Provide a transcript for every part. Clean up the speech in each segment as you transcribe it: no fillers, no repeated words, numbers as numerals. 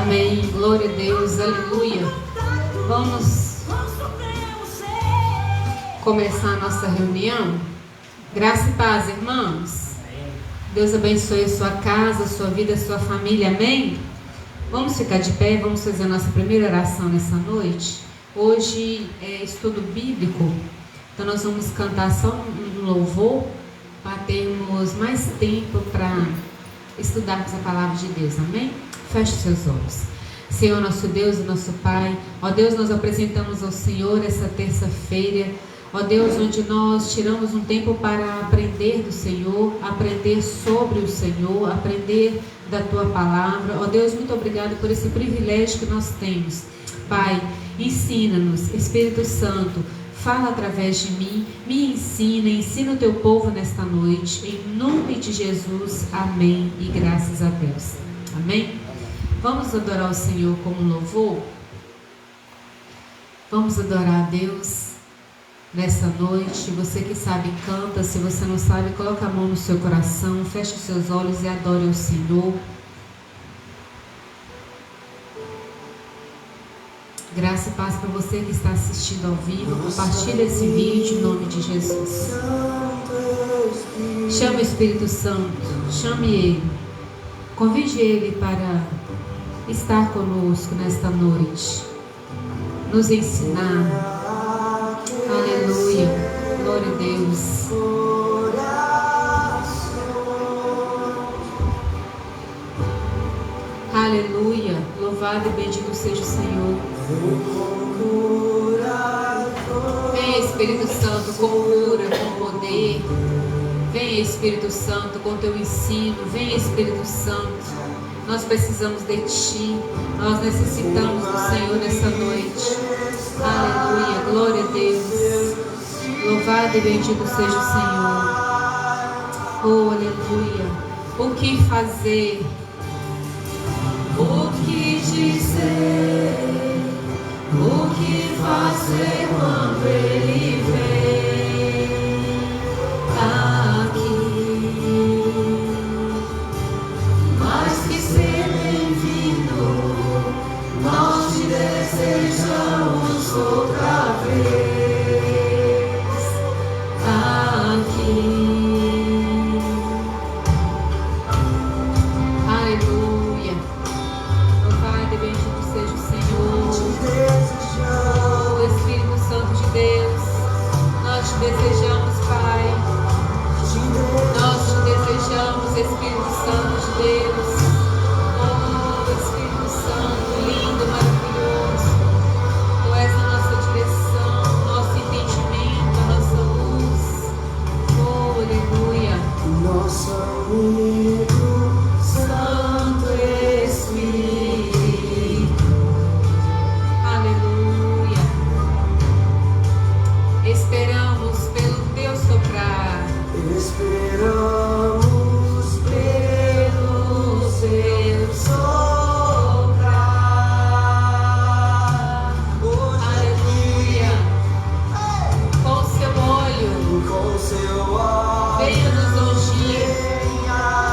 Amém. Glória a Deus. Aleluia. Vamos começar a nossa reunião. Graça e paz, irmãos. Deus abençoe a sua casa, a sua vida, a sua família. Amém? Vamos ficar de pé, vamos fazer a nossa primeira oração nessa noite. Hoje é estudo bíblico, então nós vamos cantar só um louvor para termos mais tempo para estudarmos a palavra de Deus. Amém? Feche seus olhos. Senhor, nosso Deus e nosso Pai, ó Deus, nós apresentamos ao Senhor essa terça-feira, ó Deus, onde nós tiramos um tempo para aprender do Senhor, aprender sobre o Senhor, aprender da Tua Palavra. Ó Deus, muito obrigado por esse privilégio que nós temos. Pai, ensina-nos, Espírito Santo, fala através de mim, me ensina o Teu povo nesta noite, em nome de Jesus, amém e graças a Deus. Amém? Vamos adorar o Senhor como louvor? Vamos adorar a Deus nessa noite. Você que sabe, canta. Se você não sabe, coloca a mão no seu coração, feche os seus olhos e adore o Senhor. Graça e paz para você que está assistindo ao vivo. Compartilhe esse vídeo em nome de Jesus. Chame o Espírito Santo, chame Ele, convide Ele para estar conosco nesta noite, nos ensinar. Aleluia, glória a Deus. Aleluia, louvado e bendito seja o Senhor. Vem Espírito Santo com cura, com poder. Vem Espírito Santo com teu ensino. Vem Espírito Santo, nós precisamos de Ti, nós necessitamos do Senhor nessa noite. Aleluia, glória a Deus. Louvado e bendito seja o Senhor. Oh, aleluia. O que fazer? O que dizer? O que fazer quando Ele vem aqui? Mais que ser bem-vindo, nós te desejamos outra vez aqui. Aleluia. Louvado e bendito seja o Senhor. O Espírito Santo de Deus, nós te desejamos, Pai. Nós te desejamos, Espírito Santo de Deus. Oh, Espírito Santo, lindo, maravilhoso. Tu és a nossa direção, nosso entendimento, a nossa luz. Oh, aleluia. Nosso amigo, Santo Espírito. Aleluia. Esperamos pelo Teu soprar. Esperamos pelo seu soprar. Aleluia. Com seu óleo, Com seu óleo venha nos ungir. venha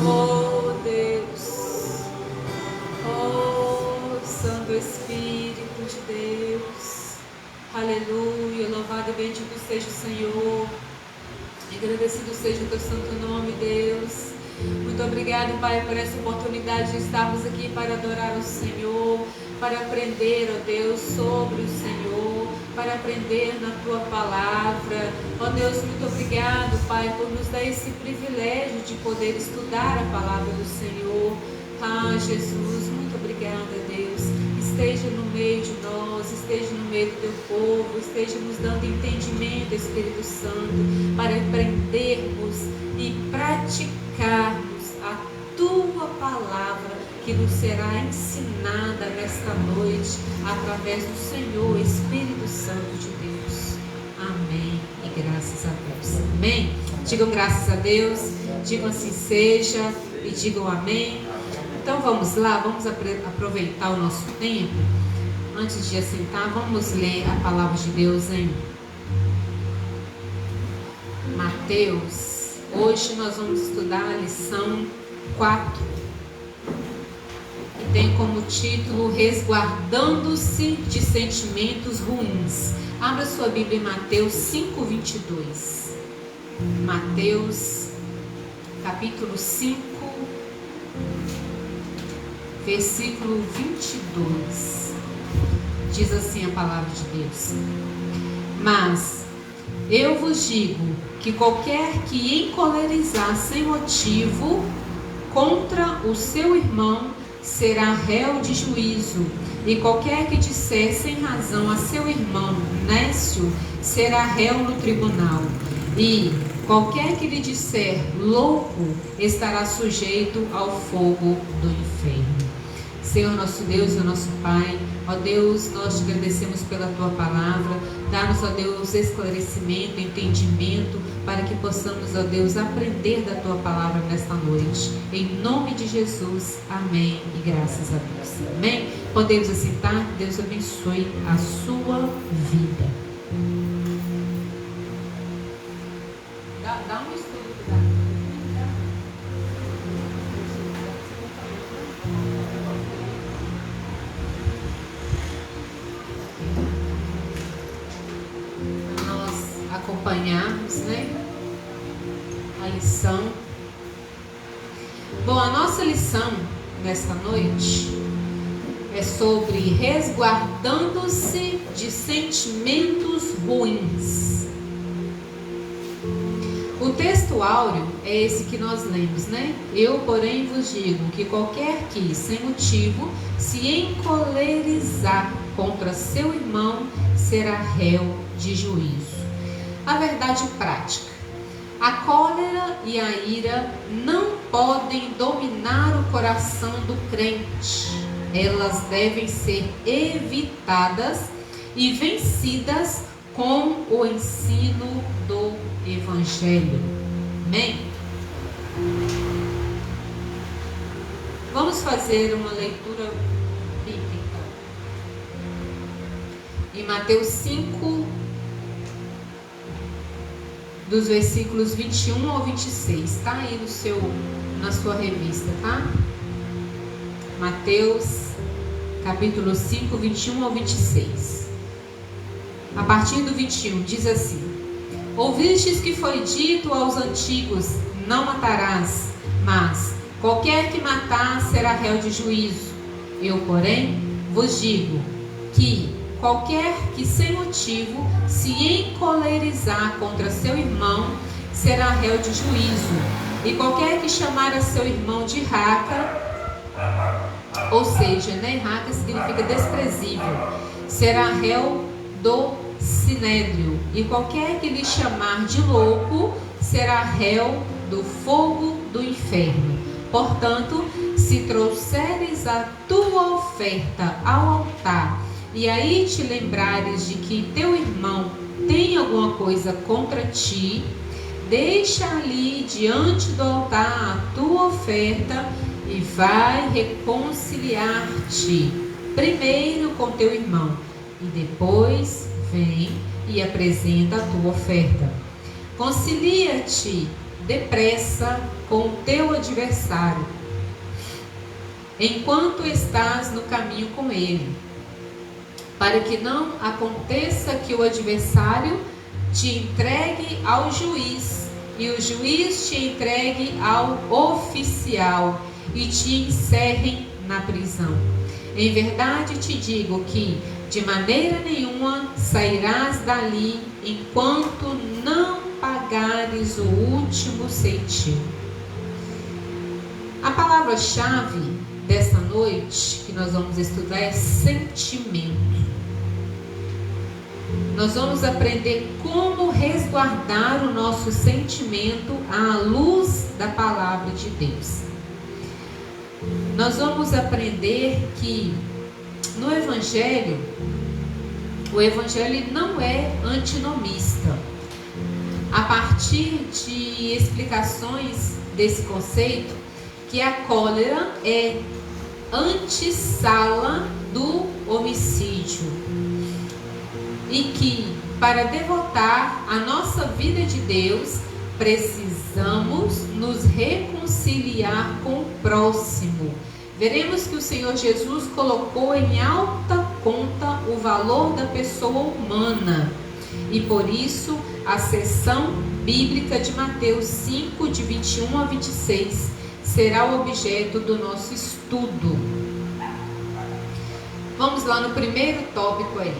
Oh Deus, oh Santo Espírito de Deus, aleluia, louvado e bendito seja o Senhor, agradecido seja o teu santo nome, Deus. Muito obrigado, Pai, por essa oportunidade de estarmos aqui para adorar o Senhor, para aprender, ó Deus, sobre o Senhor, para aprender na Tua Palavra. Ó Deus, muito obrigado, Pai, por nos dar esse privilégio de poder estudar a Palavra do Senhor. Ah, Jesus, muito obrigada, Deus. Esteja no meio de nós, esteja no meio do Teu povo, esteja nos dando entendimento, Espírito Santo, para aprendermos e praticarmos a Tua Palavra, que nos será ensinada nesta noite, através do Senhor, Espírito Santo de Deus. Amém e graças a Deus. Amém? Digam graças a Deus, digam assim seja e digam amém. Então vamos lá, vamos aproveitar o nosso tempo. Antes de assentar, vamos ler a palavra de Deus em Mateus. Hoje nós vamos estudar a lição 4, que tem como título Resguardando-se de Sentimentos Ruins. Abra sua Bíblia em Mateus 5:22. Mateus, capítulo 5, versículo 22. Diz assim a palavra de Deus: Mas eu vos digo que qualquer que encolerizar sem motivo contra o seu irmão será réu de juízo, e qualquer que disser sem razão a seu irmão nécio será réu no tribunal, e qualquer que lhe disser louco estará sujeito ao fogo do inferno. Senhor nosso Deus e nosso Pai, ó Deus, nós te agradecemos pela Tua Palavra. Dá-nos, ó Deus, esclarecimento, entendimento, para que possamos, ó Deus, aprender da Tua Palavra nesta noite. Em nome de Jesus, amém e graças a Deus. Amém? Podemos assentar. Deus abençoe a sua vida. Dá um estudo, tá? Acompanharmos, né, a lição. Bom, a nossa lição nesta noite é sobre resguardando-se de sentimentos ruins. O texto áureo é esse que nós lemos, né? Eu, porém, vos digo que qualquer que, sem motivo, se encolerizar contra seu irmão, será réu de juízo. A verdade prática: a cólera e a ira não podem dominar o coração do crente. Elas devem ser evitadas e vencidas com o ensino do Evangelho. Amém? Vamos fazer uma leitura bíblica em Mateus 5, dos versículos 21 ao 26, está aí na sua revista, tá? Mateus, capítulo 5, 21 ao 26. A partir do 21, diz assim: Ouvistes que foi dito aos antigos, não matarás, mas qualquer que matar será réu de juízo. Eu, porém, vos digo que qualquer que sem motivo se encolerizar contra seu irmão será réu de juízo, e qualquer que chamar a seu irmão de raca, ou seja, né, raca significa desprezível, será réu do sinédrio, e qualquer que lhe chamar de louco será réu do fogo do inferno. Portanto, se trouxeres a tua oferta ao altar, e aí te lembrares de que teu irmão tem alguma coisa contra ti, deixa ali diante do altar a tua oferta e vai reconciliar-te primeiro com teu irmão, e depois vem e apresenta a tua oferta. Concilia-te depressa com o teu adversário, enquanto estás no caminho com ele, para que não aconteça que o adversário te entregue ao juiz, e o juiz te entregue ao oficial, e te encerrem na prisão. Em verdade te digo que de maneira nenhuma sairás dali enquanto não pagares o último centavo. A palavra-chave dessa noite que nós vamos estudar é sentimento. Nós vamos aprender como resguardar o nosso sentimento à luz da palavra de Deus. Nós vamos aprender que no Evangelho, o Evangelho não é antinomista. A partir de explicações desse conceito, que a cólera é antessala do homicídio, e que para devotar a nossa vida de Deus, precisamos nos reconciliar com o próximo. Veremos que o Senhor Jesus colocou em alta conta o valor da pessoa humana. E por isso, a seção bíblica de Mateus 5, de 21 a 26, será o objeto do nosso estudo. Vamos lá no primeiro tópico aí.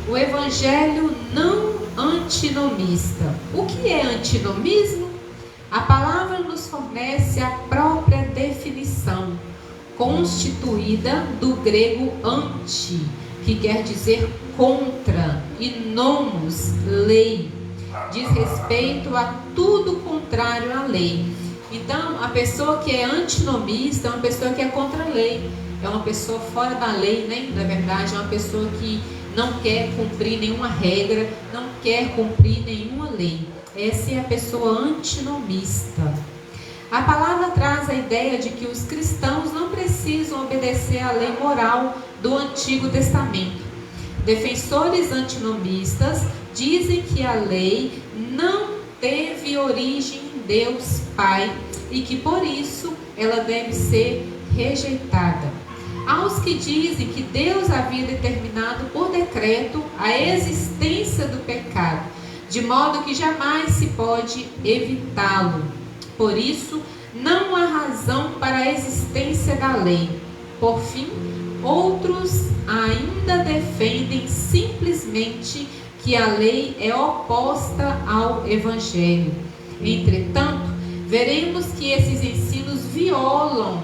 O Evangelho não antinomista. O que é antinomismo? A palavra nos fornece a própria definição, constituída do grego anti, que quer dizer contra, e nomos, lei. Diz respeito a tudo contrário à lei. Então, a pessoa que é antinomista é uma pessoa que é contra a lei. É uma pessoa fora da lei, né? Na verdade, é uma pessoa que não quer cumprir nenhuma regra, não quer cumprir nenhuma lei. Essa é a pessoa antinomista. A palavra traz a ideia de que os cristãos não precisam obedecer à lei moral do Antigo Testamento. Defensores antinomistas dizem que a lei não teve origem em Deus Pai e que por isso ela deve ser rejeitada. Aos que dizem que Deus havia determinado por decreto a existência do pecado, de modo que jamais se pode evitá-lo. Por isso, não há razão para a existência da lei. Por fim, outros ainda defendem simplesmente que a lei é oposta ao Evangelho. Entretanto, veremos que esses ensinos violam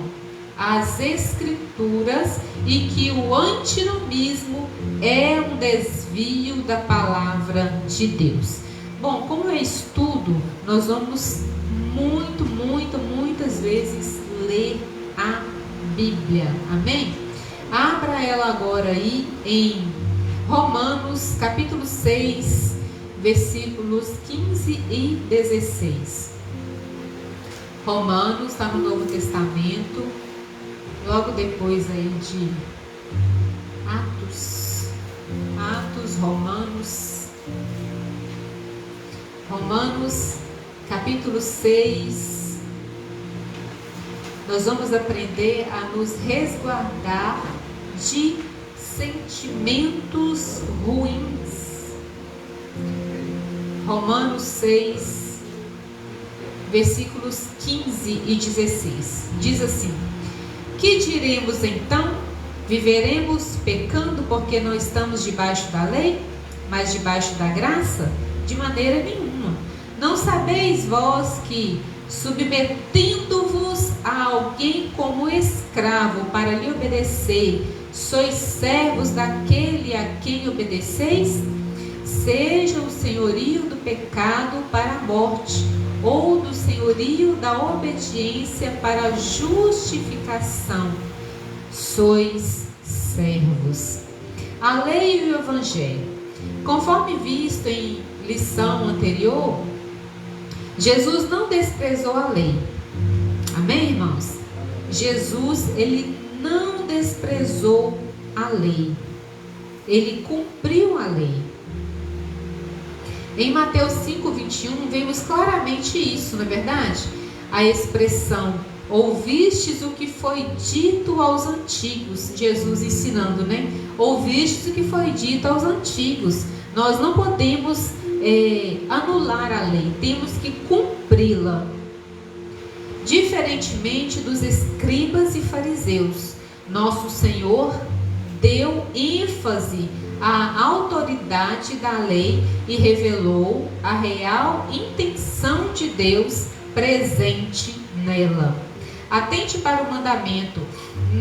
as Escrituras e que o antinomismo é um desvio da palavra de Deus. Bom, como é estudo, nós vamos muitas vezes ler a Bíblia, amém? Abra ela agora aí em Romanos capítulo 6, versículos 15 e 16. Romanos está no Novo Testamento, logo depois aí de Atos, Romanos capítulo 6, nós vamos aprender a nos resguardar de sentimentos ruins. Romanos 6, versículos 15 e 16, diz assim: que diremos então? Viveremos pecando porque não estamos debaixo da lei, mas debaixo da graça? De maneira nenhuma. Não sabeis vós que, submetendo-vos a alguém como escravo para lhe obedecer, sois servos daquele a quem obedeceis? Seja o senhorio do pecado para a morte, ou do senhorio da obediência para a justificação. Sois servos. A lei e o Evangelho. Conforme visto em lição anterior, Jesus não desprezou a lei. Amém, irmãos? Jesus, ele não desprezou a lei. Ele cumpriu a lei. Em Mateus 5, 21, vemos claramente isso, não é verdade? a expressão: ouvistes o que foi dito aos antigos. Jesus ensinando, né? Ouvistes o que foi dito aos antigos. Nós não podemos anular a lei, temos que cumpri-la. Diferentemente dos escribas e fariseus, nosso Senhor deu ênfase à autoridade da lei e revelou a real intenção de Deus presente nela. Atente para o mandamento: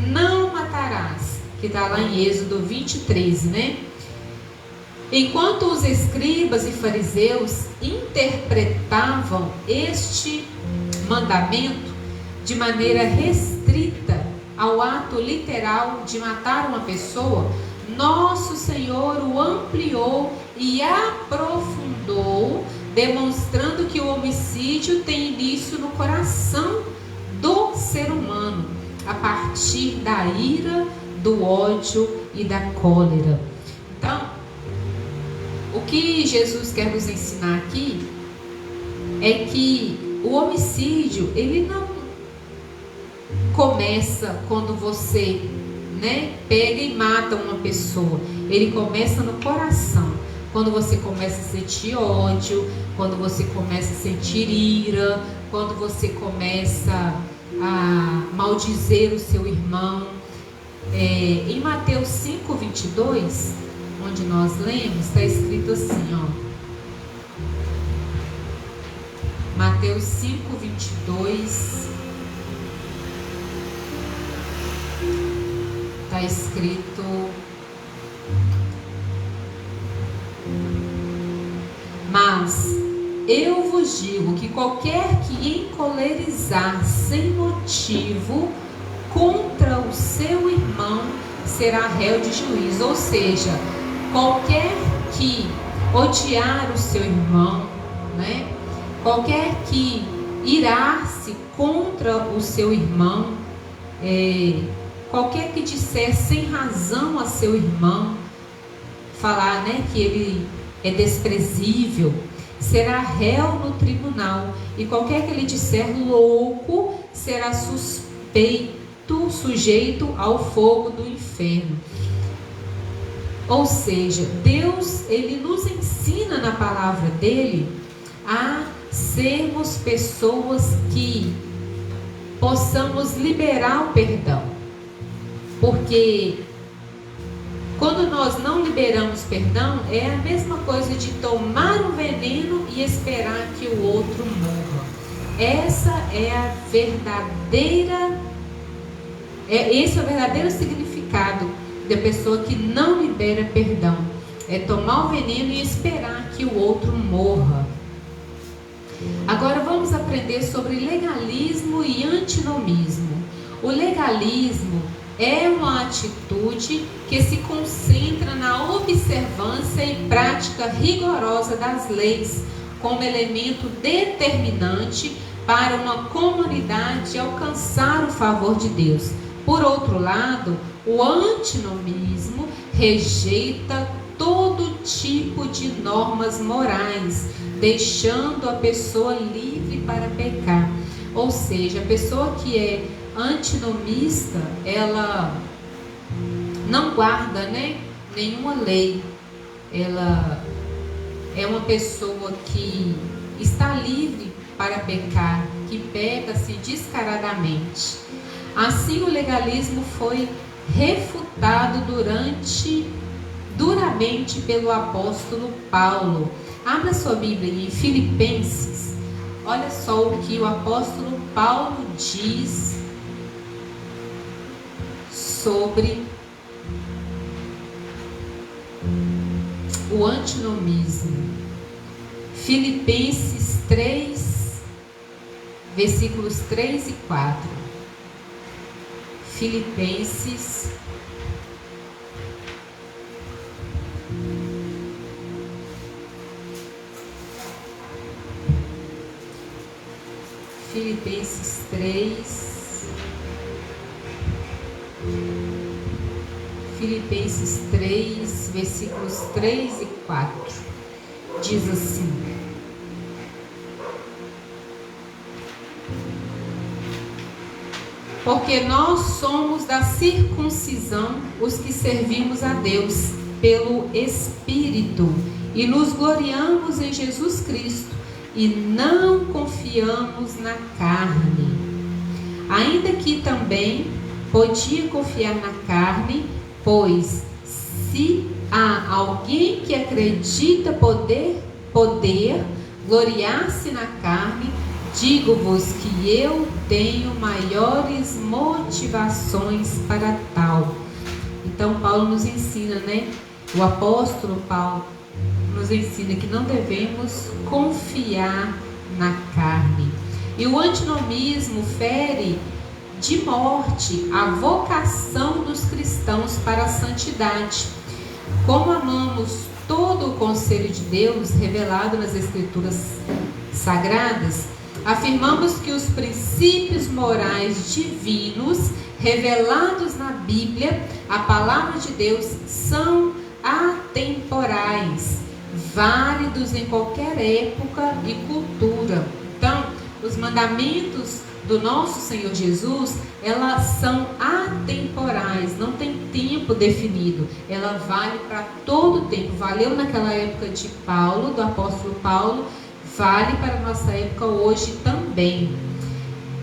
não matarás, que está lá em Êxodo 20:13, né? Enquanto os escribas e fariseus interpretavam este mandamento de maneira restrita ao ato literal de matar uma pessoa, nosso Senhor o ampliou e aprofundou, demonstrando que o homicídio tem início no coração do ser humano, a partir da ira, do ódio e da cólera. Então, o que Jesus quer nos ensinar aqui é que o homicídio, ele não começa quando você, pega e mata uma pessoa. Ele começa no coração. Quando você começa a sentir ódio, quando você começa a sentir ira, quando você começa a maldizer o seu irmão. Em Mateus 5:22, onde nós lemos, está escrito assim, ó. Mateus 5:22, está escrito: mas eu vos digo que qualquer que encolerizar sem motivo contra o seu irmão será réu de juízo. Ou seja, qualquer que odiar o seu irmão, qualquer que irar-se contra o seu irmão, qualquer que disser sem razão a seu irmão, falar que ele é desprezível, será réu no tribunal. E qualquer que ele disser louco será sujeito ao fogo do inferno. Ou seja, Deus, ele nos ensina na palavra dele a sermos pessoas que possamos liberar o perdão. Porque quando nós não liberamos perdão, é a mesma coisa de tomar um veneno e esperar que o outro morra. Esse é o verdadeiro significado da pessoa que não libera perdão. É tomar o veneno e esperar que o outro morra. Agora vamos aprender sobre legalismo e antinomismo. O legalismo é uma atitude que se concentra na observância e prática rigorosa das leis, como elemento determinante para uma comunidade alcançar o favor de Deus. Por outro lado, o antinomismo rejeita todo tipo de normas morais, deixando a pessoa livre para pecar. Ou seja, a pessoa que é antinomista, ela não guarda nenhuma lei. Ela é uma pessoa que está livre para pecar, que peca-se descaradamente. Assim, o legalismo foi refutado duramente pelo apóstolo Paulo. Abra sua Bíblia em Filipenses. Olha só o que o apóstolo Paulo diz sobre o antinomismo. Filipenses 3, versículos 3 e 4. Filipenses Filipenses 3, Filipenses 3, versículos 3 e 4, diz assim: Porque nós somos da circuncisão os que servimos a Deus pelo Espírito e nos gloriamos em Jesus Cristo e não confiamos na carne. Ainda que também podia confiar na carne, pois se há alguém que acredita poder gloriar-se na carne, digo-vos que eu tenho maiores motivações para tal. Então Paulo nos ensina, né? O apóstolo Paulo nos ensina que não devemos confiar na carne. E o antinomismo fere de morte a vocação dos cristãos para a santidade. Como amamos todo o conselho de Deus revelado nas Escrituras Sagradas, afirmamos que os princípios morais divinos revelados na Bíblia, a palavra de Deus, são atemporais, válidos em qualquer época e cultura. Então, os mandamentos do nosso Senhor Jesus, elas são atemporais, não tem tempo definido, ela vale para todo o tempo. Valeu naquela época de Paulo, do apóstolo Paulo, vale para a nossa época hoje também.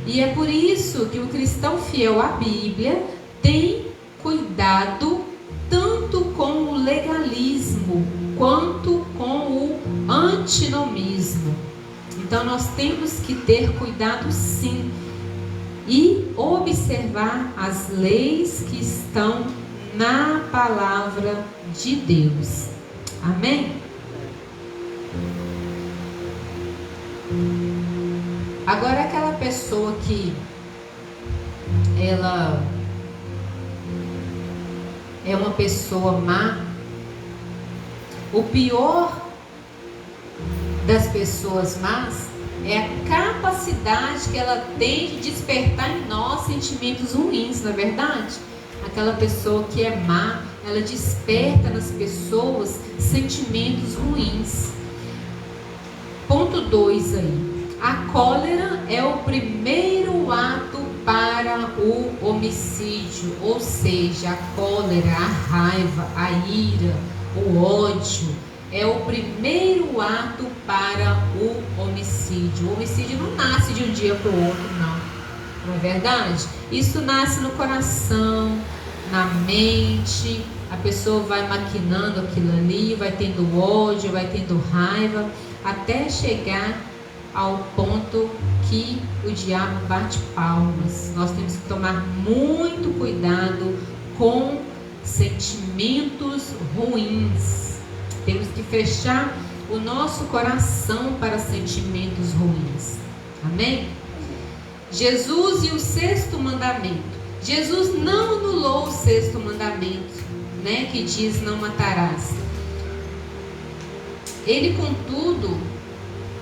E é por isso que o cristão fiel à Bíblia tem cuidado tanto com o legalismo quanto com o antinomismo. Então nós temos que ter cuidado sim e observar as leis que estão na palavra de Deus. Amém? Agora aquela pessoa que ela é uma pessoa má, o pior das pessoas más é a capacidade que ela tem de despertar em nós sentimentos ruins, não é verdade? Aquela pessoa que é má, ela desperta nas pessoas sentimentos ruins. Ponto 2 aí. A cólera é o primeiro ato para o homicídio, ou seja, a cólera, a raiva, a ira, o ódio é o primeiro ato para o homicídio. O homicídio não nasce de um dia para o outro, não é verdade? Isso nasce no coração, na mente, a pessoa vai maquinando aquilo ali, vai tendo ódio, vai tendo raiva, até chegar ao ponto que o diabo bate palmas. Nós temos que tomar muito cuidado com sentimentos ruins. Temos que fechar o nosso coração para sentimentos ruins. Amém? Jesus e o sexto mandamento. Jesus não anulou o sexto mandamento, né, que diz não matarás. Ele, contudo,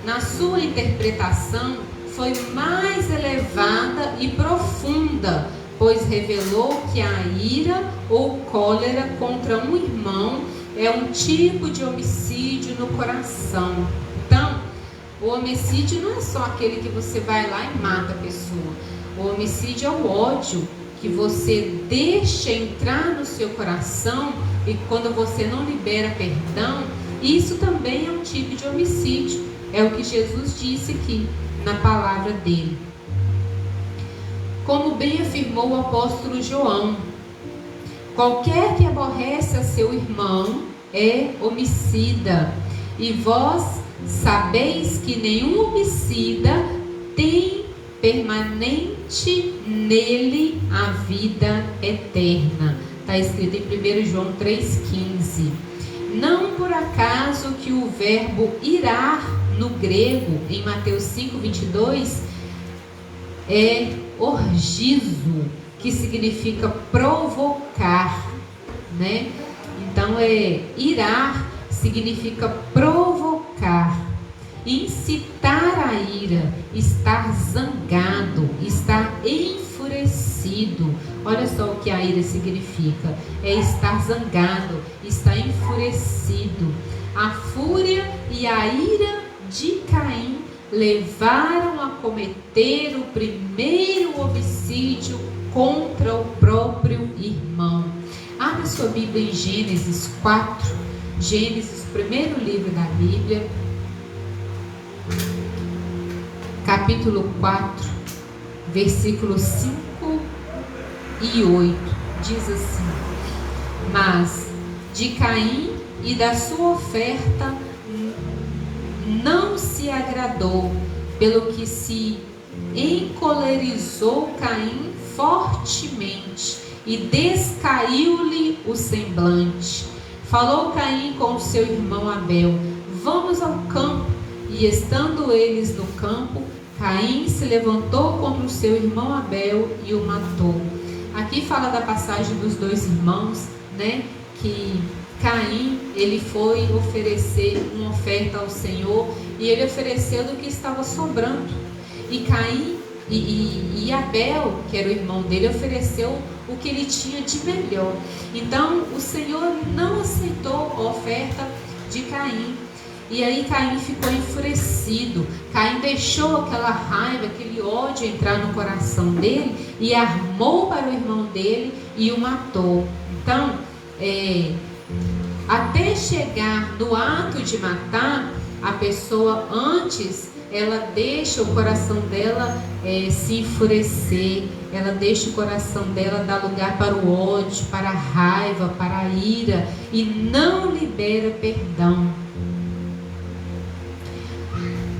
na sua interpretação, foi mais elevada e profunda, pois revelou que a ira ou cólera contra um irmão é um tipo de homicídio no coração. Então, o homicídio não é só aquele que você vai lá e mata a pessoa. O homicídio é o ódio que você deixa entrar no seu coração, e quando você não libera perdão, isso também é um tipo de homicídio. É o que Jesus disse aqui na palavra dele. Como bem afirmou o apóstolo João, qualquer que aborrece a seu irmão é homicida, e vós sabeis que nenhum homicida tem permanente nele a vida eterna. Está escrito em 1 João 3,15. Não por acaso que o verbo irar no grego, em Mateus 5,22, é orgizo, que significa provocar, né? Então irar significa provocar, incitar a ira, estar zangado, estar enfurecido. Olha só o que a ira significa: é estar zangado, estar enfurecido. A fúria e a ira de Caim levaram a cometer o primeiro homicídio contra o próprio irmão. Abra sua Bíblia em Gênesis 4. Gênesis, primeiro livro da Bíblia, capítulo 4, versículos 5 e 8. Diz assim: mas de Caim e da sua oferta não se agradou, pelo que se encolerizou Caim fortemente e descaiu-lhe o semblante. Falou Caim com seu irmão Abel: vamos ao campo. E estando eles no campo, Caim se levantou contra o seu irmão Abel e o matou. Aqui fala da passagem dos dois irmãos, né? Que Caim, ele foi oferecer uma oferta ao Senhor e ele ofereceu do que estava sobrando. E Caim e Abel, que era o irmão dele, ofereceu o que ele tinha de melhor. Então o Senhor não aceitou a oferta de Caim. E aí Caim ficou enfurecido. Caim deixou aquela raiva, aquele ódio entrar no coração dele e armou para o irmão dele e o matou. Então, até chegar no ato de matar, a pessoa antes, ela deixa o coração dela se enfurecer, ela deixa o coração dela dar lugar para o ódio, para a raiva, para a ira, e não libera perdão.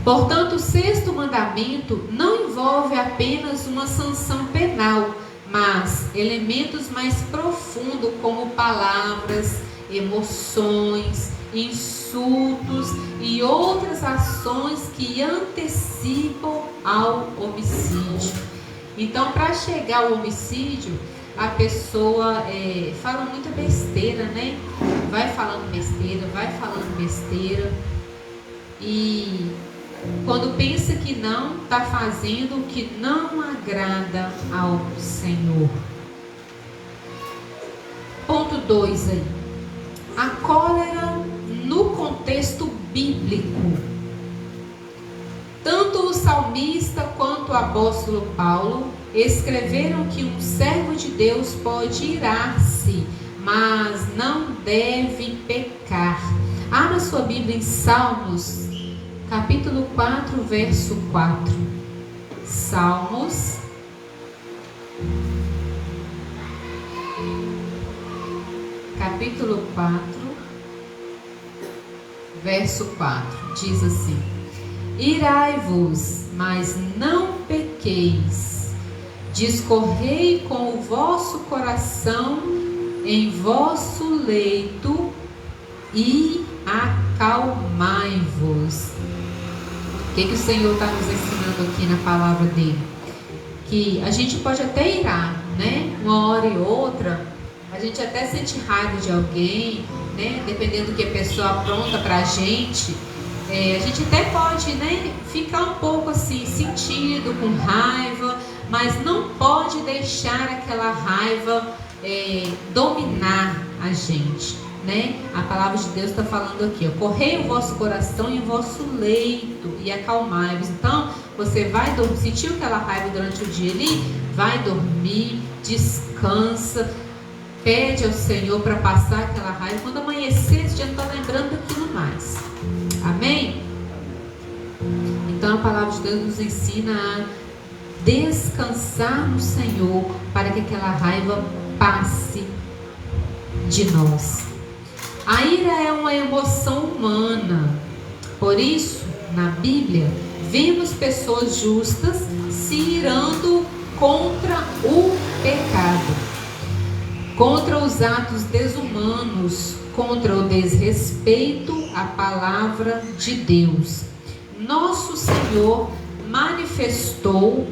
Portanto, o sexto mandamento não envolve apenas uma sanção penal, mas elementos mais profundos, como palavras, emoções, insultos e outras ações que antecipam ao homicídio. Então, para chegar ao homicídio, a pessoa fala muita besteira, né? Vai falando besteira, e quando pensa que não, está fazendo o que não agrada ao Senhor. Ponto 2 aí. A cólera no contexto bíblico. Tanto o salmista quanto o apóstolo Paulo escreveram que um servo de Deus pode irar-se, mas não deve pecar. Abra sua Bíblia em Salmos, capítulo 4, verso 4. Salmos, capítulo 4, verso 4. Diz assim: irai-vos, mas não pequeis. Discorrei com o vosso coração em vosso leito e acalmai-vos. O que o Senhor está nos ensinando aqui na palavra dele? Que a gente pode até irar, né? Uma hora e outra, a gente até sente raiva de alguém, né? Dependendo do que a pessoa apronta pra gente, a gente até pode, né, ficar um pouco assim, sentido, com raiva, mas não pode deixar aquela raiva dominar a gente, né? A palavra de Deus está falando aqui, ó: correi o vosso coração em vosso leito e acalmai-vos. Então, você vai dormir, sentiu aquela raiva durante o dia ali, vai dormir, descansa, pede ao Senhor para passar aquela raiva. Quando amanhecer, você já não está lembrando daquilo mais. Amém? Então a palavra de Deus nos ensina a descansar no Senhor para que aquela raiva passe de nós. A ira é uma emoção humana. Por isso, na Bíblia, vemos pessoas justas se irando contra o pecado, contra os atos desumanos, contra o desrespeito à palavra de Deus. Nosso Senhor manifestou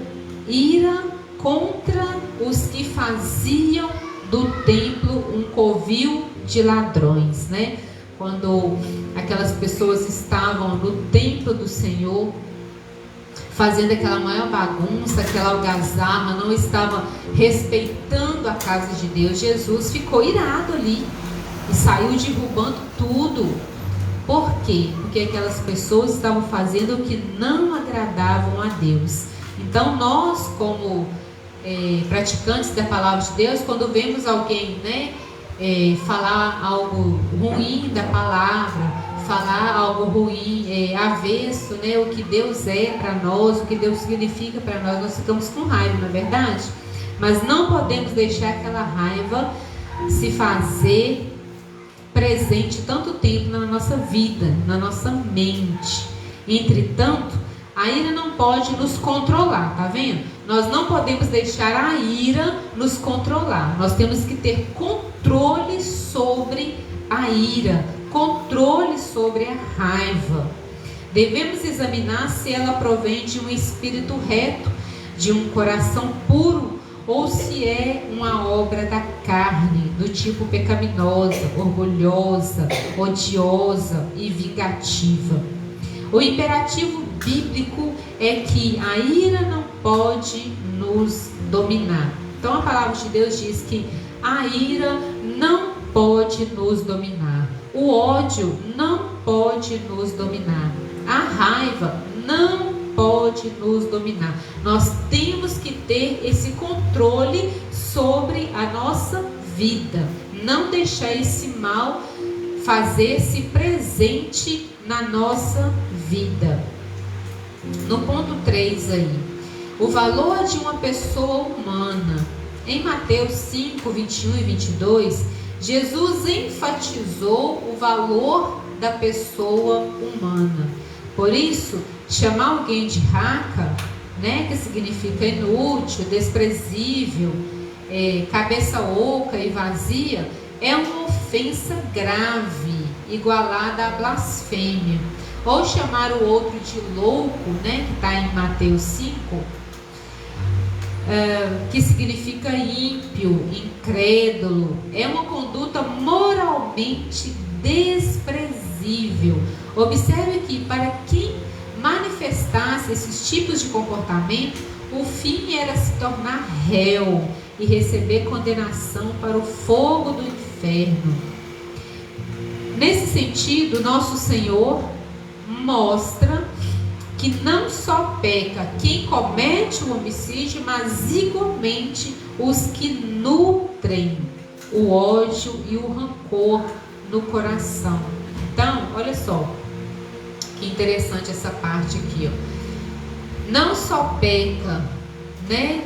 ira contra os que faziam do templo um covil de ladrões, né? Quando aquelas pessoas estavam no templo do Senhor, fazendo aquela maior bagunça, aquela algazarra, não estava respeitando a casa de Deus, Jesus ficou irado ali e saiu derrubando tudo. Por quê? Porque aquelas pessoas estavam fazendo o que não agradavam a Deus. Então nós, como praticantes da palavra de Deus, quando vemos alguém, né, falar algo ruim da palavra, falar algo ruim, avesso, né, o que Deus é para nós, o que Deus significa para nós, nós ficamos com raiva, não é verdade? Mas não podemos deixar aquela raiva se fazer presente tanto tempo na nossa vida, na nossa mente. Entretanto, a ira não pode nos controlar, tá vendo? Nós não podemos deixar a ira nos controlar. Nós temos que ter controle sobre a ira, controle sobre a raiva. Devemos examinar se ela provém de um espírito reto, de um coração puro, ou se é uma obra da carne, do tipo pecaminosa, orgulhosa, odiosa e vingativa. O imperativo bíblico é que a ira não pode nos dominar. Então a palavra de Deus diz que a ira não pode nos dominar. O ódio não pode nos dominar. A raiva não pode nos dominar. Nós temos que ter esse controle sobre a nossa vida. Não deixar esse mal fazer-se presente na nossa vida. No ponto 3 aí, o valor de uma pessoa humana. Em Mateus 5, 21 e 22, Jesus enfatizou o valor da pessoa humana. Por isso, chamar alguém de raca, né, que significa inútil, desprezível, cabeça oca e vazia, é uma ofensa grave, igualada à blasfêmia. Ou chamar o outro de louco, né, que está em Mateus 5, que significa ímpio, incrédulo, é uma conduta moralmente desprezível. Observe que para quem manifestasse esses tipos de comportamento, o fim era se tornar réu e receber condenação para o fogo do inferno. Nesse sentido, nosso Senhor mostra que não só peca quem comete o homicídio, mas igualmente os que nutrem o ódio e o rancor no coração. Então, olha só que interessante essa parte aqui, ó. Não só peca, né,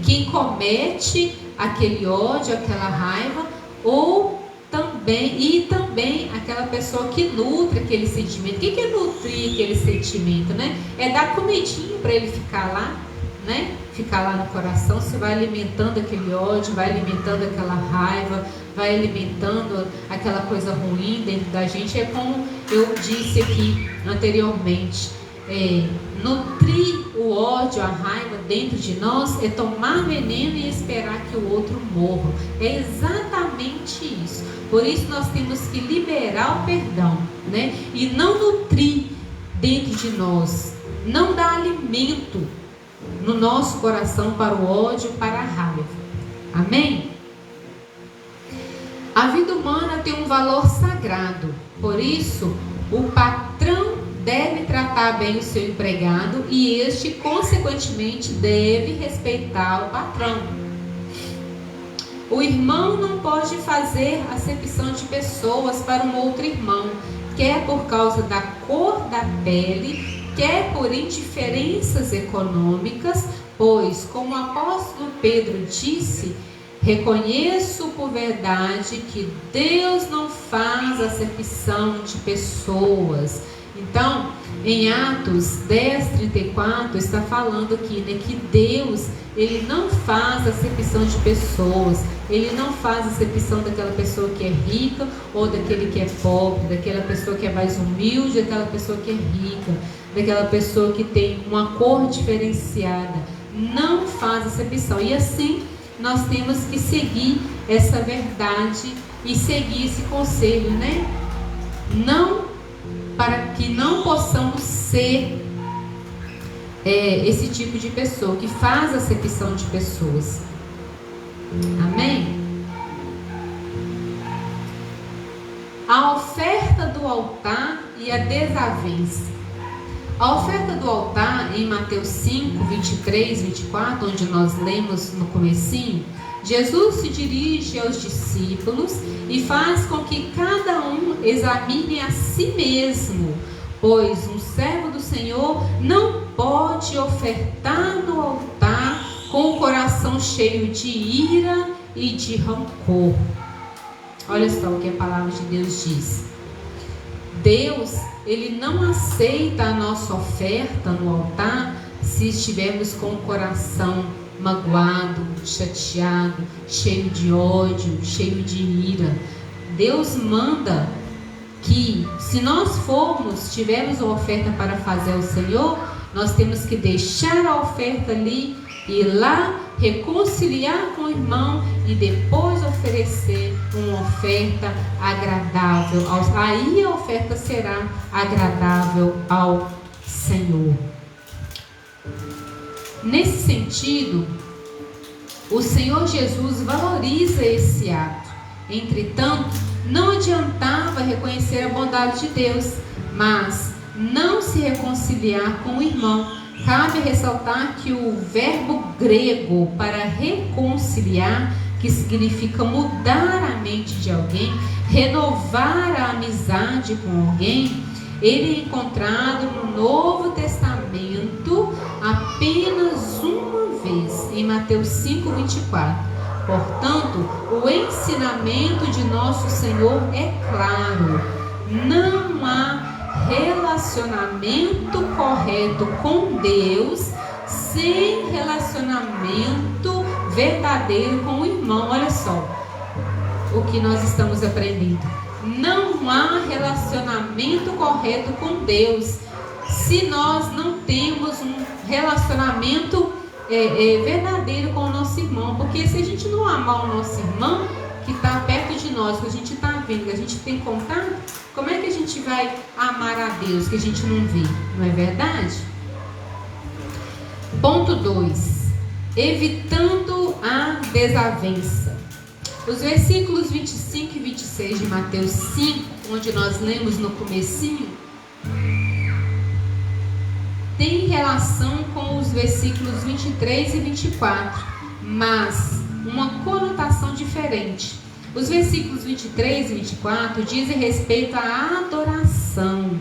quem comete aquele ódio, aquela raiva, também aquela pessoa que nutre aquele sentimento. O que é nutrir aquele sentimento, né? É dar comidinho para ele ficar lá, né? Ficar lá no coração. Você vai alimentando aquele ódio, vai alimentando aquela raiva, vai alimentando aquela coisa ruim dentro da gente. É como eu disse aqui anteriormente, nutrir o ódio, a raiva dentro de nós é tomar veneno e esperar que o outro morra. É exatamente isso. Por isso nós temos que liberar o perdão, né? E não nutrir dentro de nós, não dar alimento no nosso coração para o ódio, para a raiva. Amém? A vida humana tem um valor sagrado. Por isso, o patrão deve tratar bem o seu empregado e este, consequentemente, deve respeitar o patrão. O irmão não pode fazer acepção de pessoas para um outro irmão, quer por causa da cor da pele, quer por indiferenças econômicas, pois, como o apóstolo Pedro disse, reconheço por verdade que Deus não faz acepção de pessoas. Então, em Atos 10:34 está falando aqui, né, que Deus, Ele não faz acepção de pessoas. Ele não faz acepção daquela pessoa que é rica ou daquele que é pobre, daquela pessoa que é mais humilde, daquela pessoa que é rica, daquela pessoa que tem uma cor diferenciada. Não faz acepção. E assim nós temos que seguir essa verdade e seguir esse conselho, né? Para que não possamos ser esse tipo de pessoa que faz acepção de pessoas. Amém? A oferta do altar e a desavença. A oferta do altar, em Mateus 5, 23, 24, onde nós lemos no comecinho, Jesus se dirige aos discípulos e faz com que cada um examine a si mesmo, pois um servo do Senhor não pode ofertar no altar com o coração cheio de ira e de rancor. Olha só o que a palavra de Deus diz. Deus, Ele não aceita a nossa oferta no altar se estivermos com o coração magoado, chateado, cheio de ódio, cheio de ira. Deus manda que, se nós tivermos uma oferta para fazer ao Senhor, nós temos que deixar a oferta ali, ir lá, reconciliar com o irmão e depois oferecer uma oferta agradável. Aí a oferta será agradável ao Senhor. Nesse sentido, o Senhor Jesus valoriza esse ato. Entretanto, não adiantava reconhecer a bondade de Deus, mas não se reconciliar com o irmão. Cabe ressaltar que o verbo grego para reconciliar, que significa mudar a mente de alguém, renovar a amizade com alguém, ele é encontrado no Novo Testamento apenas uma vez, em Mateus 5, 24. Portanto, o ensinamento de nosso Senhor é claro: não há relacionamento correto com Deus sem relacionamento verdadeiro com o irmão. Olha só o que nós estamos aprendendo. Não há relacionamento correto com Deus se nós não temos um relacionamento verdadeiro com o nosso irmão. Porque se a gente não amar o nosso irmão que está perto de nós, que a gente está vendo, que a gente tem contato, como é que a gente vai amar a Deus que a gente não vê? Não é verdade? Ponto 2. Evitando a desavença. Os versículos 25 e 26 de Mateus 5, onde nós lemos no comecinho, tem relação com os versículos 23 e 24, mas uma conotação diferente. Os versículos 23 e 24 dizem respeito à adoração,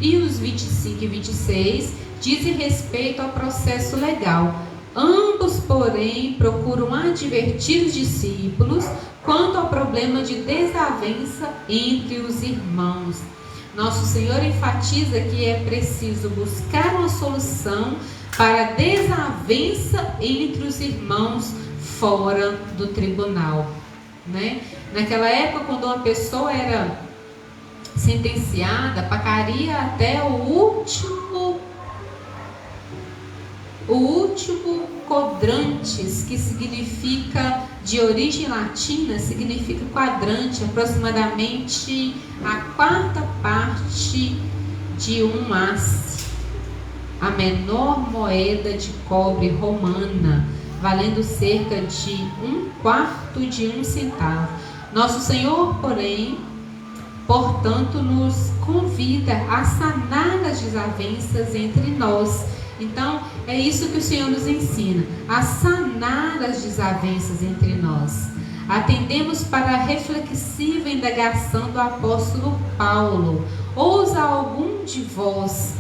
e os 25 e 26 dizem respeito ao processo legal. Ambos, porém, procuram advertir os discípulos quanto ao problema de desavença entre os irmãos. Nosso Senhor enfatiza que é preciso buscar uma solução para a desavença entre os irmãos fora do tribunal, né? Naquela época, quando uma pessoa era sentenciada, pacaria até o último quadrantes, que significa, de origem latina, significa quadrante, aproximadamente a quarta parte de um haste, a menor moeda de cobre romana, valendo cerca de 1/4 de um centavo. Nosso Senhor, porém, portanto, nos convida a sanar as desavenças entre nós. Então, é isso que o Senhor nos ensina, a sanar as desavenças entre nós. Atendemos para a reflexiva indagação do apóstolo Paulo: ousa algum de vós,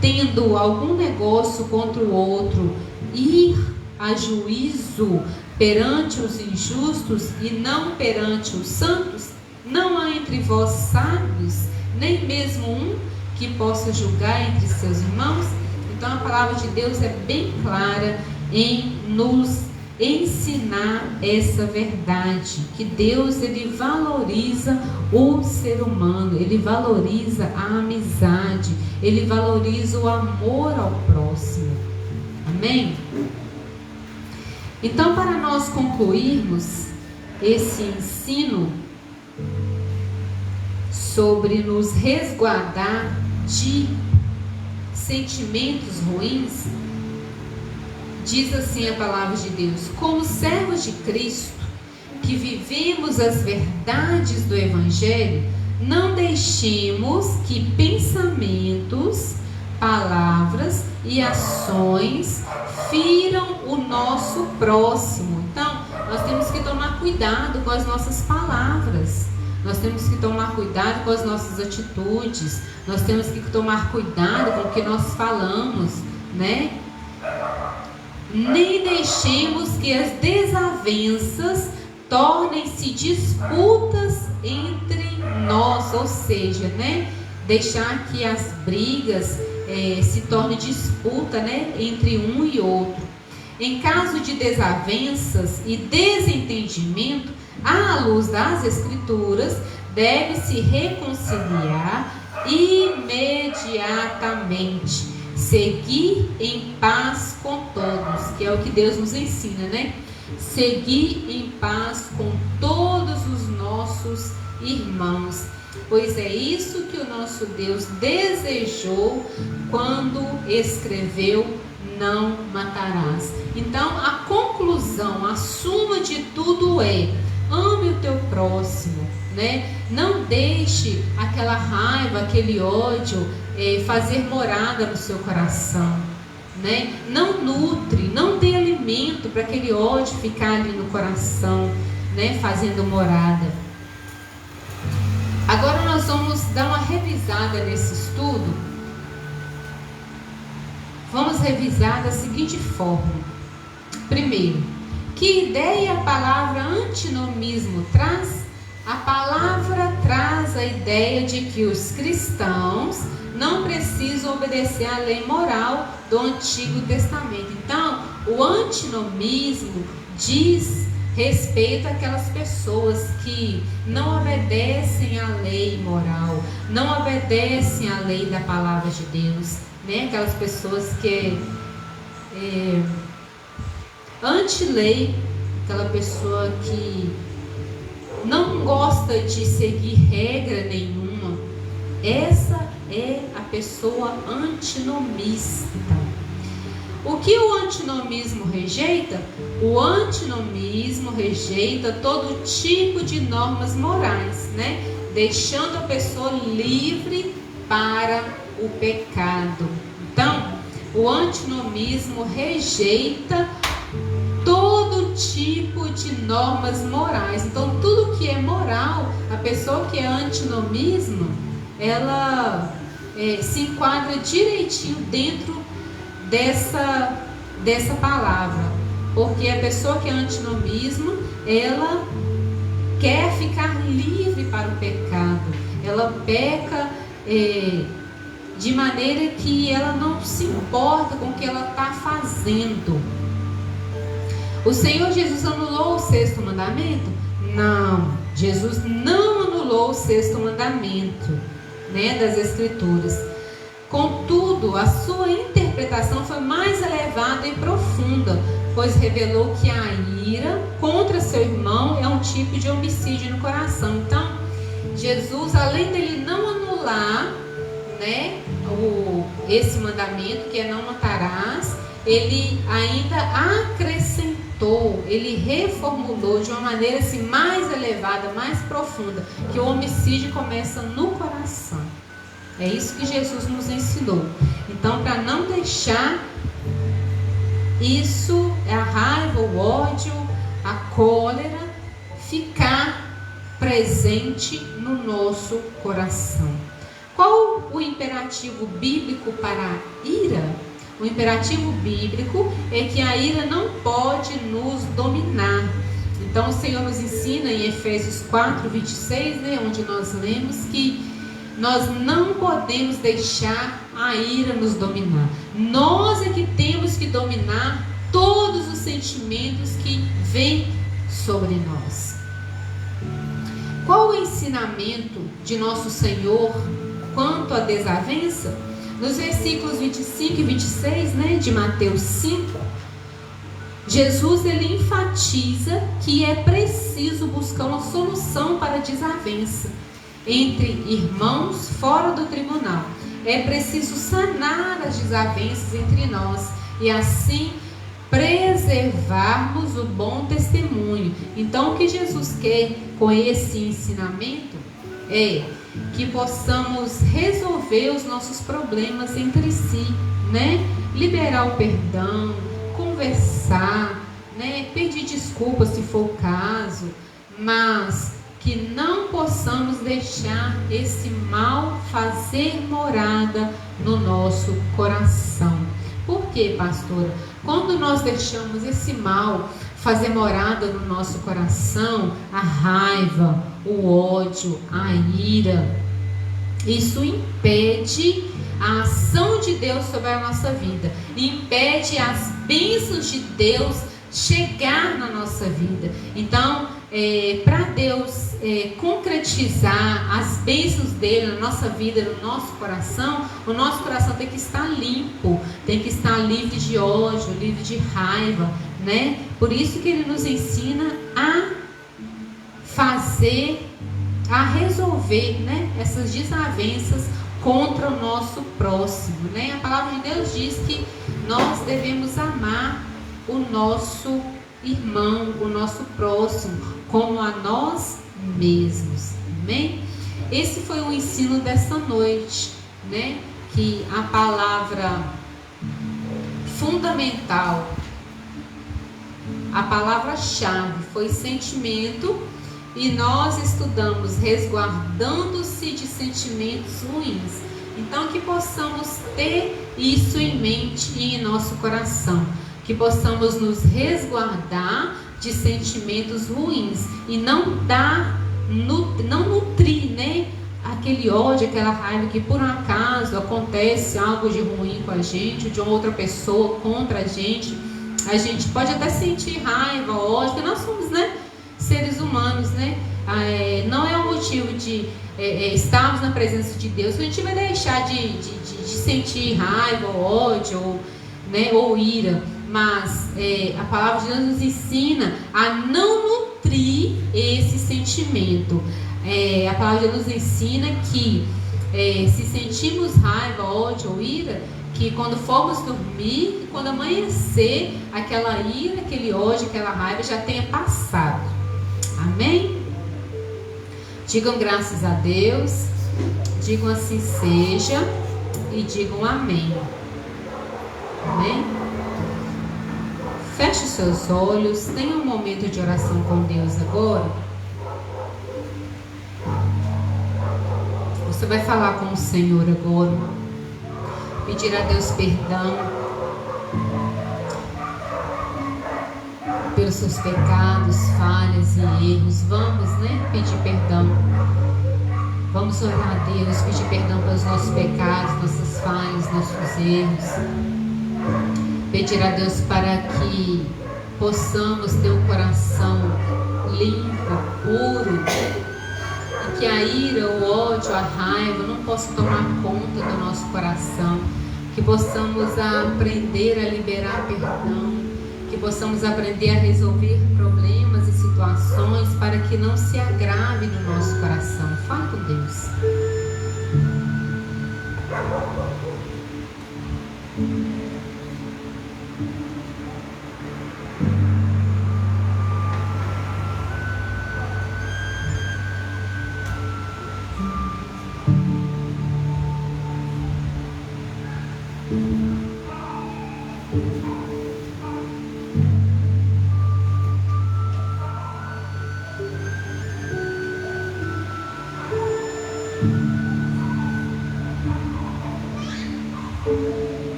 tendo algum negócio contra o outro, ir a juízo perante os injustos e não perante os santos? Não há entre vós sábios, nem mesmo um que possa julgar entre seus irmãos? Então a palavra de Deus é bem clara em nos ensinar essa verdade, que Deus, ele valoriza o ser humano, ele valoriza a amizade, ele valoriza o amor ao próximo. Amém? Então, para nós concluirmos esse ensino sobre nos resguardar de sentimentos ruins, diz assim a palavra de Deus: como servos de Cristo, que vivemos as verdades do Evangelho, não deixemos que pensamentos, palavras e ações firam o nosso próximo. Então, nós temos que tomar cuidado com as nossas palavras. Nós temos que tomar cuidado com as nossas atitudes. Nós temos que tomar cuidado com o que nós falamos, né? Nem deixemos que as desavenças tornem-se disputas entre nós, ou seja, né? Deixar que as brigas se tornem disputa, né? Entre um e outro. Em caso de desavenças e desentendimento, à luz das Escrituras, deve-se reconciliar imediatamente, seguir em paz com todos, que é o que Deus nos ensina, né? Seguir em paz com todos os nossos irmãos, pois é isso que o nosso Deus desejou quando escreveu: não matarás. Então, a conclusão, a suma de tudo é: ame o teu próximo, né? Não deixe aquela raiva, aquele ódio fazer morada no seu coração, né? Não nutre, não dê alimento para aquele ódio ficar ali no coração, né? Fazendo morada. Agora nós vamos dar uma revisada nesse estudo. Vamos revisar da seguinte forma. Primeiro, que ideia a palavra antinomismo traz? A palavra traz a ideia de que os cristãos não precisam obedecer à lei moral do Antigo Testamento. Então, o antinomismo diz respeito àquelas pessoas que não obedecem à lei moral, não obedecem à lei da palavra de Deus, né? Aquelas pessoas que anti-lei, aquela pessoa que não gosta de seguir regra nenhuma. Essa é a pessoa antinomista. O que o antinomismo rejeita? O antinomismo rejeita todo tipo de normas morais, né? Deixando a pessoa livre para o pecado. Então, o antinomismo rejeita todo tipo de normas morais. Então, tudo que é moral, a pessoa que é antinomismo, ela se enquadra direitinho dentro dessa palavra. Porque a pessoa que é antinomismo, ela quer ficar livre para o pecado. Ela peca de maneira que ela não se importa com o que ela está fazendo. O Senhor Jesus anulou o 6º mandamento? Não, Jesus não anulou o 6º mandamento, né, das Escrituras. Contudo, a sua interpretação foi mais elevada e profunda, pois revelou que a ira contra seu irmão é um tipo de homicídio no coração. Então, Jesus, além dele não anular, né, esse mandamento, que é não matarás, ele ainda acrescentou, ele reformulou de uma maneira assim, mais elevada, mais profunda, que o homicídio começa no coração. É isso que Jesus nos ensinou. Então, para não deixar isso, a raiva, o ódio, a cólera, ficar presente no nosso coração. Qual o imperativo bíblico para a ira? O imperativo bíblico é que a ira não pode nos dominar. Então, o Senhor nos ensina em Efésios 4:26, né, onde nós lemos que nós não podemos deixar a ira nos dominar. Nós é que temos que dominar todos os sentimentos que vêm sobre nós. Qual o ensinamento de nosso Senhor quanto à desavença? Nos versículos 25 e 26, né, de Mateus 5, Jesus ele enfatiza que é preciso buscar uma solução para a desavença entre irmãos fora do tribunal. É preciso sanar as desavenças entre nós e assim preservarmos o bom testemunho. Então, o que Jesus quer com esse ensinamento é que possamos resolver os nossos problemas entre si, né? Liberar o perdão, conversar, né? Pedir desculpas se for o caso, mas que não possamos deixar esse mal fazer morada no nosso coração. Por quê, pastora? Quando nós deixamos esse mal fazer morada no nosso coração, a raiva, o ódio, a ira, isso impede a ação de Deus sobre a nossa vida, impede as bênçãos de Deus chegar na nossa vida. Então, para Deus concretizar as bênçãos dele na nossa vida, no nosso coração, o nosso coração tem que estar limpo, tem que estar livre de ódio, livre de raiva, né? Por isso que ele nos ensina a fazer, a resolver, né, essas desavenças contra o nosso próximo, né? A palavra de Deus diz que nós devemos amar o nosso irmão, o nosso próximo, como a nós mesmos. Amém? Esse foi o ensino dessa noite, né? Que a palavra fundamental, a palavra-chave foi sentimento, e nós estudamos resguardando-se de sentimentos ruins. Então, que possamos ter isso em mente e em nosso coração, que possamos nos resguardar de sentimentos ruins e não nutrir, né, aquele ódio, aquela raiva que por um acaso acontece algo de ruim com a gente, de uma outra pessoa contra a gente pode até sentir raiva, ódio, porque nós somos, né, seres humanos, né? Não é um motivo de estarmos na presença de Deus que a gente vai deixar de sentir raiva, ódio, ou ira. Mas a palavra de Deus nos ensina a não nutrir esse sentimento. A palavra de Deus nos ensina que se sentimos raiva, ódio ou ira, que quando formos dormir, quando amanhecer, aquela ira, aquele ódio, aquela raiva já tenha passado. Amém? Digam graças a Deus, digam assim seja e digam amém. Amém? Feche seus olhos, tenha um momento de oração com Deus agora. Você vai falar com o Senhor agora, pedir a Deus perdão pelos seus pecados, falhas e erros. Vamos, né, pedir perdão. Vamos orar a Deus, pedir perdão pelos nossos pecados, nossas falhas, nossos erros. Pedir a Deus para que possamos ter um coração limpo, puro, e que a ira, o ódio, a raiva não possam tomar conta do nosso coração, que possamos aprender a liberar perdão, que possamos aprender a resolver problemas e situações para que não se agrave no nosso coração. Fala com Deus.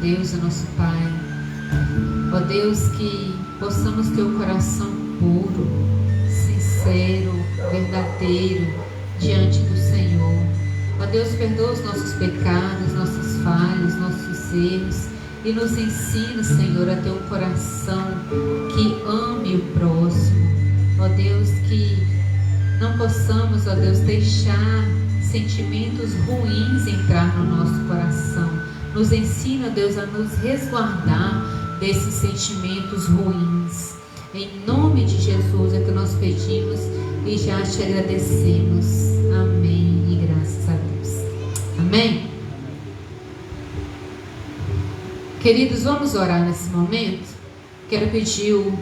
Deus, o nosso Pai, ó Deus, que possamos ter o coração puro, sincero, verdadeiro diante do Senhor. Ó Deus, perdoa os nossos pecados, nossas falhas, nossos erros e nos ensina, Senhor, a ter um coração que ame o próximo. Ó Deus, que não possamos, ó Deus, deixar sentimentos ruins entrar no nosso coração, Nos ensina, Deus, a nos resguardar desses sentimentos ruins. Em nome de Jesus é que nós pedimos e já te agradecemos. Amém. E graças a Deus. Amém. Queridos, vamos orar nesse momento. Quero pedir o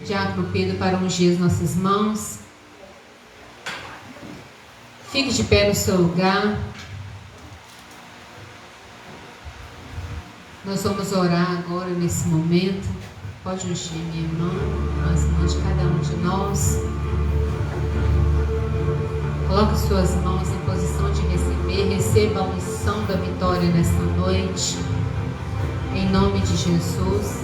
Diácono Pedro para ungir as nossas mãos. Fique de pé no seu lugar. Nós vamos orar agora nesse momento. Pode ungir, minha irmã, as mãos de cada um de nós. Coloque suas mãos em posição de receber. Receba a unção da vitória nesta noite. Em nome de Jesus.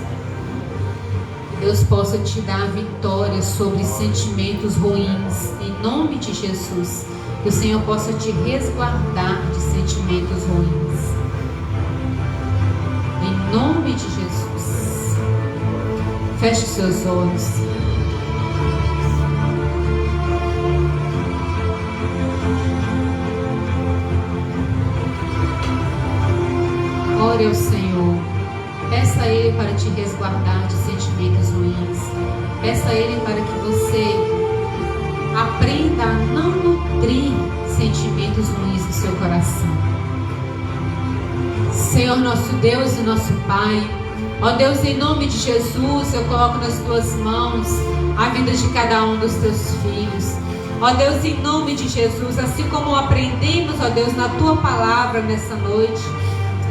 Que Deus possa te dar vitória sobre sentimentos ruins. Em nome de Jesus. Que o Senhor possa te resguardar de sentimentos ruins. Em nome de Jesus. Feche seus olhos. Ore ao Senhor. Peça a Ele para te resguardar de sentimentos ruins. Peça a Ele para que você aprenda a não nutrir sentimentos ruins no seu coração. Senhor nosso Deus e nosso Pai, ó Deus, em nome de Jesus, eu coloco nas tuas mãos a vida de cada um dos teus filhos. Ó Deus, em nome de Jesus, assim como aprendemos, ó Deus, na tua palavra nessa noite,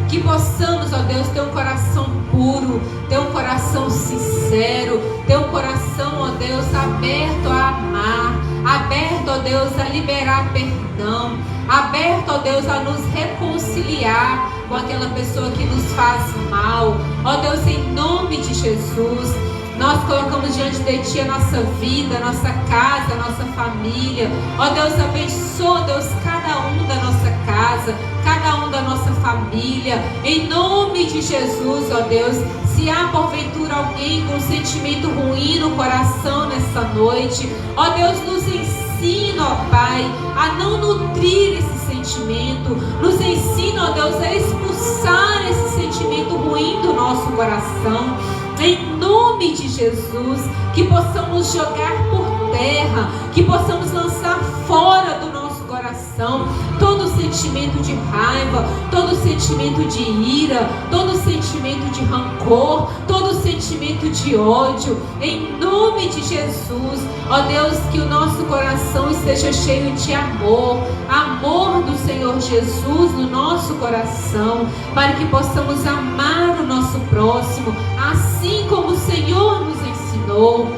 que possamos, ó Deus, ter um coração puro, ter um coração sincero, ter um coração, ó Deus, aberto a amar, aberto, ó Deus, a liberar perdão, aberto, ó Deus, a nos reconciliar com aquela pessoa que nos faz mal. Ó Deus, em nome de Jesus, nós colocamos diante de Ti a nossa vida, a nossa casa, a nossa família. Ó Deus, abençoa, Deus, cada um da nossa casa, cada um da nossa família. Em nome de Jesus, ó Deus, se há porventura alguém com sentimento ruim no coração nessa noite, ó Deus, nos ensina, ó Pai, a não nutrir esse sentimento. Nos ensina, ó Deus, a expulsar esse sentimento ruim do nosso coração. Em nome de Jesus, que possamos jogar por terra, que possamos lançar fora do nosso coração todo sentimento de raiva, todo sentimento de ira, todo sentimento de rancor, todo sentimento de ódio. Em nome de Jesus, ó Deus, que o nosso coração esteja cheio de amor, amor do Senhor Jesus no nosso coração, para que possamos amar o nosso próximo, assim como o Senhor nos ensinou.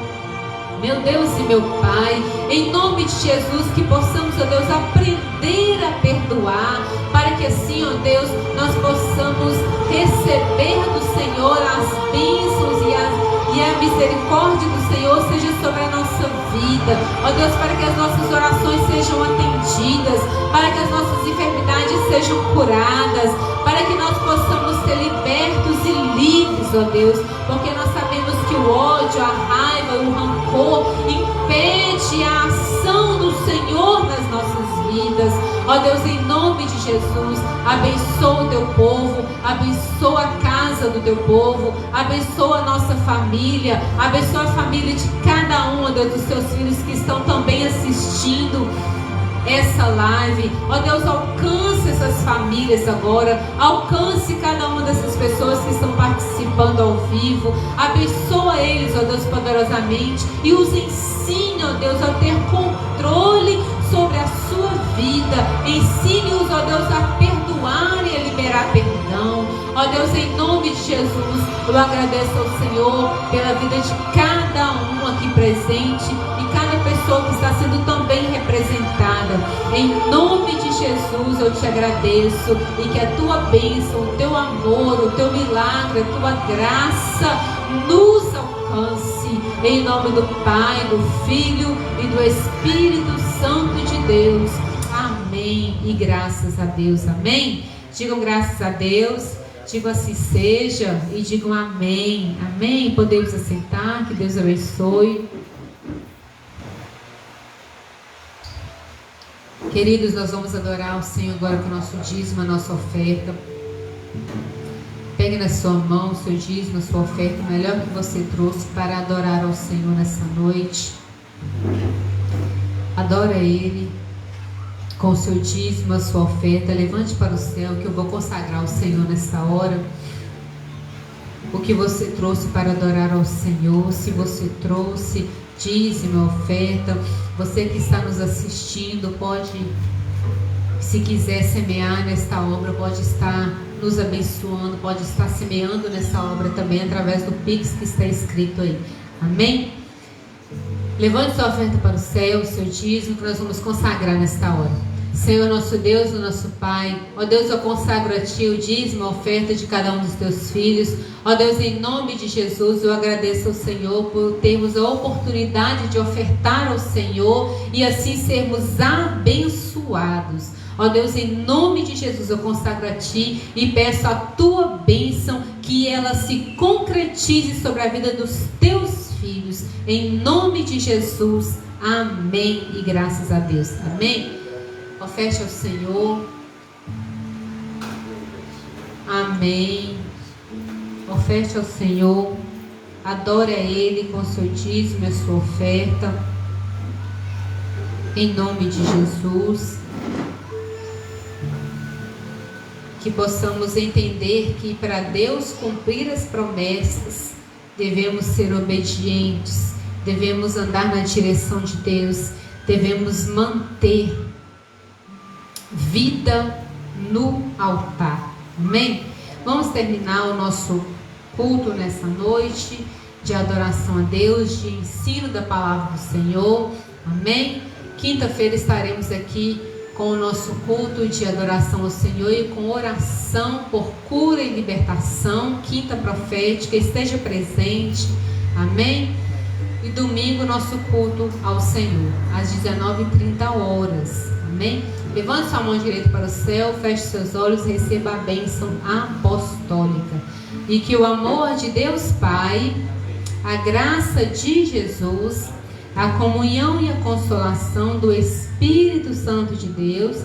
Meu Deus e meu Pai, em nome de Jesus, que possamos, ó Deus, aprender a perdoar, para que assim, ó Deus, nós possamos receber do Senhor as bênçãos e a misericórdia do Senhor seja sobre a nossa vida. Ó Deus, para que as nossas orações sejam atendidas, para que as nossas enfermidades sejam curadas, para que nós possamos ser libertos e livres, ó Deus, porque nós sabemos que o ódio, a raiva, o rancor impede a ação do Senhor nas nossas vidas. Ó Deus, em nome de Jesus, abençoa o teu povo, abençoa a casa do teu povo, abençoa a nossa família, abençoa a família de cada um, ó Deus, dos teus filhos que estão também assistindo essa live. Ó Deus, alcance essas famílias agora, alcance cada uma dessas pessoas que estão participando ao vivo, abençoa eles, ó Deus, poderosamente, e os ensine, ó Deus, a ter controle sobre a sua vida. Ensine-os, ó Deus, a perdoar e a liberar perdão. Ó Deus, em nome de Jesus, eu agradeço ao Senhor pela vida de cada um aqui presente e cada pessoa que está sendo também representada. Em nome de Jesus eu te agradeço, e que a tua bênção, o teu amor, o teu milagre, a tua graça nos alcance. Em nome do Pai, do Filho e do Espírito Santo de Deus. Amém. E graças a Deus. Amém. Digam graças a Deus. Digam assim seja e digam amém. Amém. Podemos aceitar. Que Deus abençoe. Queridos, nós vamos adorar o Senhor agora com o nosso dízimo, a nossa oferta. Pegue na sua mão o seu dízimo, a sua oferta, o melhor que você trouxe para adorar ao Senhor nessa noite. Adora Ele com o seu dízimo, a sua oferta. Levante para o céu, que eu vou consagrar ao Senhor nessa hora. O que você trouxe para adorar ao Senhor, se você trouxe dízimo, oferta, você que está nos assistindo, pode, se quiser semear nesta obra, pode estar nos abençoando, pode estar semeando nessa obra também, através do Pix que está escrito aí. Amém? Levante sua oferta para o céu, o seu dízimo, que nós vamos consagrar nesta hora. Senhor, nosso Deus, o nosso Pai, ó Deus, eu consagro a Ti o dízimo, a oferta de cada um dos Teus filhos. Ó Deus, em nome de Jesus, eu agradeço ao Senhor por termos a oportunidade de ofertar ao Senhor e assim sermos abençoados. Ó Deus, em nome de Jesus, eu consagro a Ti e peço a Tua bênção, que ela se concretize sobre a vida dos Teus filhos. Em nome de Jesus, amém e graças a Deus. Amém? Oferte ao Senhor. Amém. Oferte ao Senhor. Adore a Ele com o seu dízimo e a sua oferta. Em nome de Jesus. Que possamos entender que para Deus cumprir as promessas, devemos ser obedientes, devemos andar na direção de Deus, devemos manter vida no altar. Amém? Vamos terminar o nosso culto nessa noite de adoração a Deus, de ensino da palavra do Senhor. Amém? Quinta-feira estaremos aqui com o nosso culto de adoração ao Senhor e com oração por cura e libertação, quinta profética. Esteja presente. Amém? E domingo nosso culto ao Senhor às 19h30. Amém? Levante sua mão direita para o céu, feche seus olhos e receba a bênção apostólica. E que o amor de Deus Pai, a graça de Jesus, a comunhão e a consolação do Espírito Santo de Deus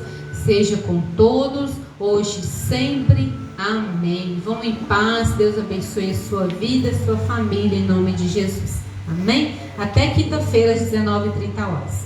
seja com todos, hoje e sempre. Amém. Vão em paz. Deus abençoe a sua vida, a sua família, em nome de Jesus. Amém? Até quinta-feira às 19h30.